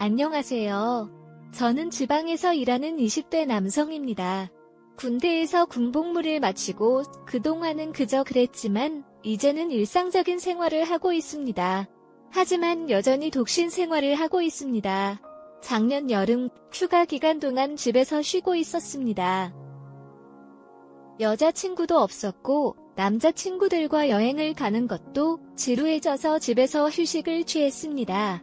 안녕하세요. 저는 지방에서 일하는 20대 남성입니다. 군대에서 군복무를 마치고 그동안은 그저 그랬지만 이제는 일상적인 생활을 하고 있습니다. 하지만 여전히 독신 생활을 하고 있습니다. 작년 여름 휴가 기간 동안 집에서 쉬고 있었습니다. 여자친구도 없었고 남자친구들과 여행을 가는 것도 지루해져서 집에서 휴식을 취했습니다.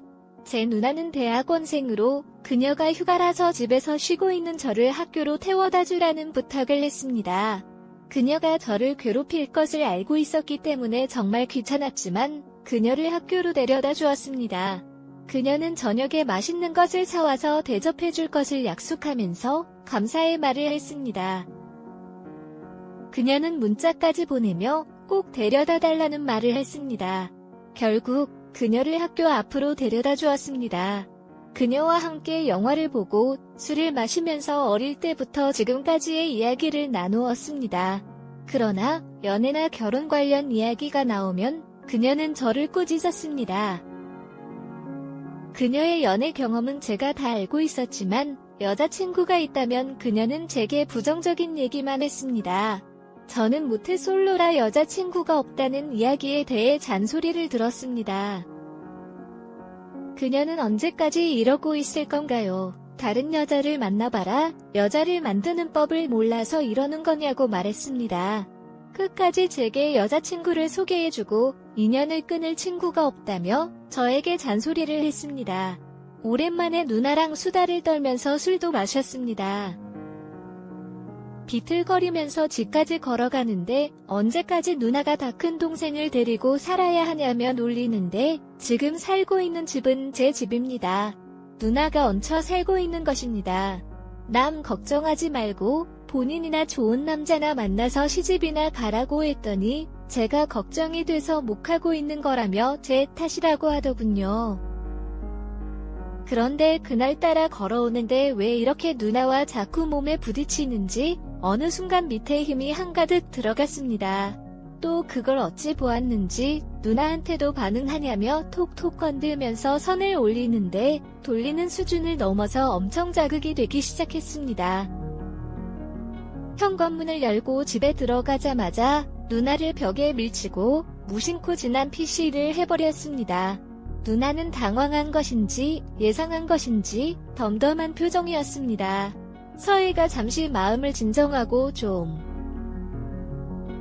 제 누나는 대학원생으로 그녀가 휴가라서 집에서 쉬고 있는 저를 학교로 태워다 주라는 부탁을 했습니다. 그녀가 저를 괴롭힐 것을 알고 있었기 때문에 정말 귀찮았지만 그녀를 학교로 데려다 주었습니다. 그녀는 저녁에 맛있는 것을 사와서 대접해 줄 것을 약속하면서 감사의 말을 했습니다. 그녀는 문자까지 보내며 꼭 데려다 달라는 말을 했습니다. 결국 그녀를 학교 앞으로 데려다 주었습니다. 그녀와 함께 영화를 보고 술을 마시면서 어릴 때부터 지금까지의 이야기를 나누었습니다. 그러나 연애나 결혼 관련 이야기가 나오면 그녀는 저를 꾸짖었습니다. 그녀의 연애 경험은 제가 다 알고 있었지만 여자친구가 있다면 그녀는 제게 부정적인 얘기만 했습니다. 저는 모태솔로라 여자친구가 없다는 이야기에 대해 잔소리를 들었습니다. 그녀는 언제까지 이러고 있을 건가요? 다른 여자를 만나봐라. 여자를 만드는 법을 몰라서 이러는 거냐고 말했습니다. 끝까지 제게 여자친구를 소개해주고 인연을 끊을 친구가 없다며 저에게 잔소리를 했습니다. 오랜만에 누나랑 수다를 떨면서 술도 마셨습니다. 비틀거리면서 집까지 걸어가는데 언제까지 누나가 다 큰 동생을 데리고 살아야 하냐며 놀리는데 지금 살고 있는 집은 제 집입니다. 누나가 얹혀 살고 있는 것입니다. 남 걱정하지 말고 본인이나 좋은 남자나 만나서 시집이나 가라고 했더니 제가 걱정이 돼서 못 가고 있는 거라며 제 탓이라고 하더군요. 그런데 그날따라 걸어오는데 왜 이렇게 누나와 자꾸 몸에 부딪히는지 어느 순간 밑에 힘이 한가득 들어갔습니다. 또 그걸 어찌 보았는지 누나한테도 반응하냐며 톡톡 건들면서 선을 올리는데 돌리는 수준을 넘어서 엄청 자극이 되기 시작했습니다. 현관문을 열고 집에 들어가자마자 누나를 벽에 밀치고 무심코 지난 PC를 해버렸습니다. 누나는 당황한 것인지 예상한 것인지 덤덤한 표정이었습니다. 서희가 잠시 마음을 진정하고 좀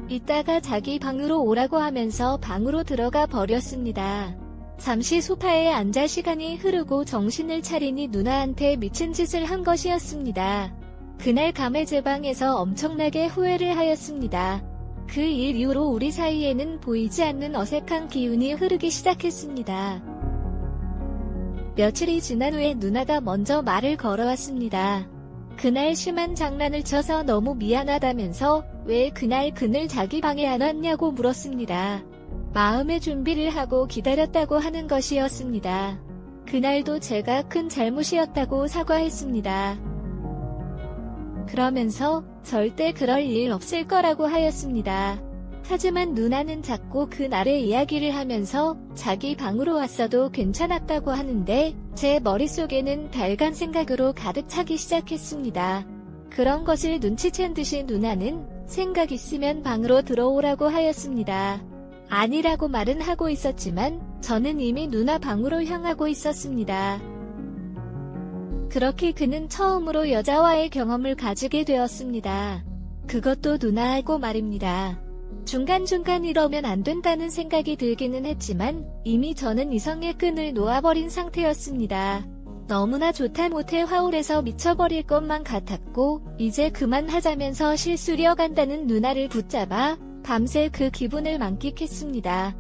이따가 자기 방으로 오라고 하면서 방으로 들어가 버렸습니다. 잠시 소파에 앉아 시간이 흐르고 정신을 차리니 누나한테 미친 짓을 한 것이었습니다. 그날 밤에 제 방에서 엄청나게 후회를 하였습니다. 그 일 이후로 우리 사이에는 보이지 않는 어색한 기운이 흐르기 시작했습니다. 며칠이 지난 후에 누나가 먼저 말을 걸어왔습니다. 그날 심한 장난을 쳐서 너무 미안하다면서 왜 그날 그늘 자기 방에 안 왔냐고 물었습니다. 마음의 준비를 하고 기다렸다고 하는 것이었습니다. 그날도 제가 큰 잘못이었다고 사과했습니다. 그러면서 절대 그럴 일 없을 거라고 하였습니다. 하지만 누나는 자꾸 그날의 이야기를 하면서 자기 방으로 왔어도 괜찮았다고 하는데 제 머릿속에는 달간 생각으로 가득 차기 시작했습니다. 그런 것을 눈치챈 듯이 누나는 생각 있으면 방으로 들어오라고 하였습니다. 아니라고 말은 하고 있었지만 저는 이미 누나 방으로 향하고 있었습니다. 그렇게 그는 처음으로 여자와의 경험을 가지게 되었습니다. 그것도 누나하고 말입니다. 중간중간 이러면 안 된다는 생각이 들기는 했지만 이미 저는 이성의 끈을 놓아버린 상태였습니다. 너무나 좋다 못해 화울에서 미쳐버릴 것만 같았고 이제 그만하자면서 실수려 간다는 누나를 붙잡아 밤새 그 기분을 만끽했습니다.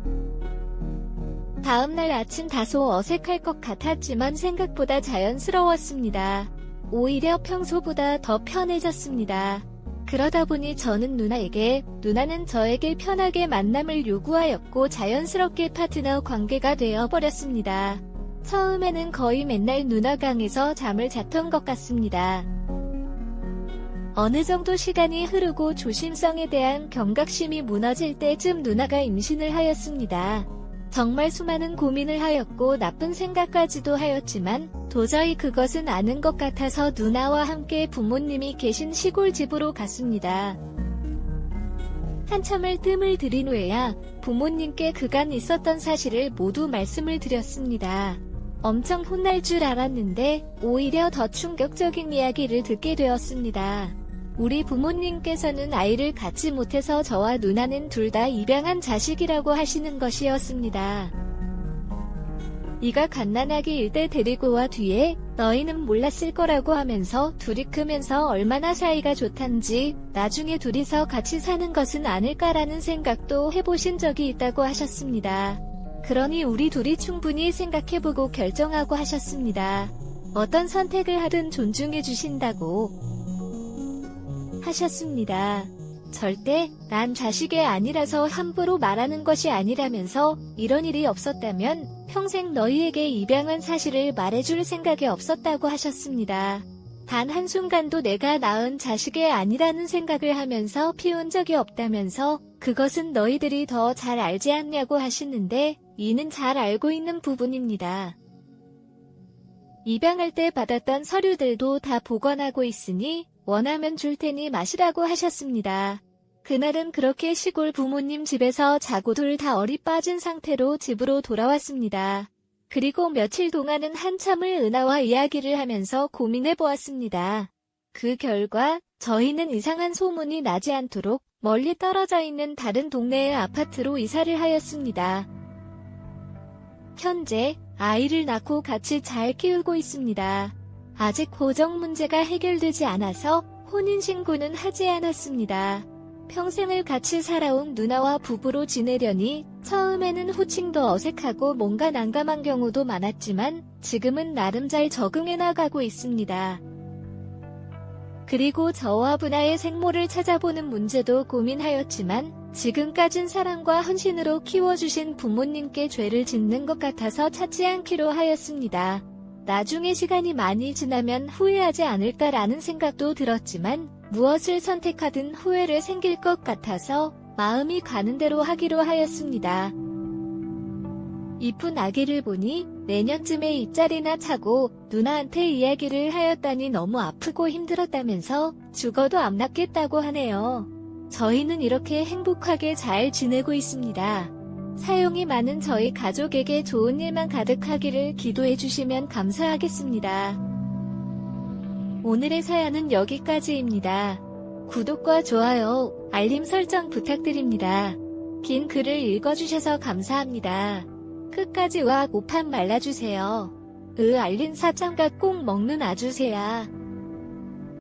다음날 아침 다소 어색할 것 같았지만 생각보다 자연스러웠습니다. 오히려 평소보다 더 편해졌습니다. 그러다 보니 저는 누나에게, 누나는 저에게 편하게 만남을 요구하였고 자연스럽게 파트너 관계가 되어버렸습니다. 처음에는 거의 맨날 누나 방에서 잠을 잤던 것 같습니다. 어느 정도 시간이 흐르고 조심성에 대한 경각심이 무너질 때쯤 누나가 임신을 하였습니다. 정말 수많은 고민을 하였고 나쁜 생각까지도 하였지만 도저히 그것은 아닌 것 같아서 누나와 함께 부모님이 계신 시골 집으로 갔습니다. 한참을 뜸을 들인 후에야 부모님께 그간 있었던 사실을 모두 말씀을 드렸습니다. 엄청 혼날 줄 알았는데 오히려 더 충격적인 이야기를 듣게 되었습니다. 우리 부모님께서는 아이를 갖지 못해서 저와 누나는 둘 다 입양한 자식이라고 하시는 것이었습니다. 이가 갓난아기 일대 데리고 와 뒤에 너희는 몰랐을 거라고 하면서 둘이 크면서 얼마나 사이가 좋단지 나중에 둘이서 같이 사는 것은 아닐까라는 생각도 해보신 적이 있다고 하셨습니다. 그러니 우리 둘이 충분히 생각해보고 결정하고 하셨습니다. 어떤 선택을 하든 존중해 주신다고 하셨습니다. 절대 난 자식이 아니라서 함부로 말하는 것이 아니라면서 이런 일이 없었다면 평생 너희에게 입양한 사실을 말해줄 생각이 없었다고 하셨습니다. 단 한순간도 내가 낳은 자식이 아니라는 생각을 하면서 피운 적이 없다면서 그것은 너희들이 더 잘 알지 않냐고 하시는데 이는 잘 알고 있는 부분입니다. 입양할 때 받았던 서류들도 다 보관하고 있으니 원하면 줄 테니 마시라고 하셨습니다. 그날은 그렇게 시골 부모님 집에서 자고 둘 다 얼이 빠진 상태로 집으로 돌아왔습니다. 그리고 며칠 동안은 한참을 은하와 이야기를 하면서 고민해 보았습니다. 그 결과 저희는 이상한 소문이 나지 않도록 멀리 떨어져 있는 다른 동네의 아파트로 이사를 하였습니다. 현재 아이를 낳고 같이 잘 키우고 있습니다. 아직 고정 문제가 해결되지 않아서 혼인신고는 하지 않았습니다. 평생을 같이 살아온 누나와 부부로 지내려니 처음에는 호칭도 어색하고 뭔가 난감한 경우도 많았지만 지금은 나름 잘 적응해 나가고 있습니다. 그리고 저와 분아의 생모를 찾아보는 문제도 고민하였지만 지금까진 사랑과 헌신으로 키워주신 부모님께 죄를 짓는 것 같아서 찾지 않기로 하였습니다. 나중에 시간이 많이 지나면 후회하지 않을까라는 생각도 들었지만 무엇을 선택하든 후회를 생길 것 같아서 마음이 가는 대로 하기로 하였습니다. 이쁜 아기를 보니 내년쯤에 입자리나 차고 누나한테 이야기를 하였다니 너무 아프고 힘들었다면서 죽어도 안 낳겠다고 하네요. 저희는 이렇게 행복하게 잘 지내고 있습니다. 사용이 많은 저희 가족에게 좋은 일만 가득하기를 기도해 주시면 감사하겠습니다. 오늘의 사연은 여기까지입니다. 구독과 좋아요, 알림 설정 부탁드립니다. 긴 글을 읽어주셔서 감사합니다. 끝까지 와 고판 말라주세요. 알림 설정과 꼭 먹는 아주세요.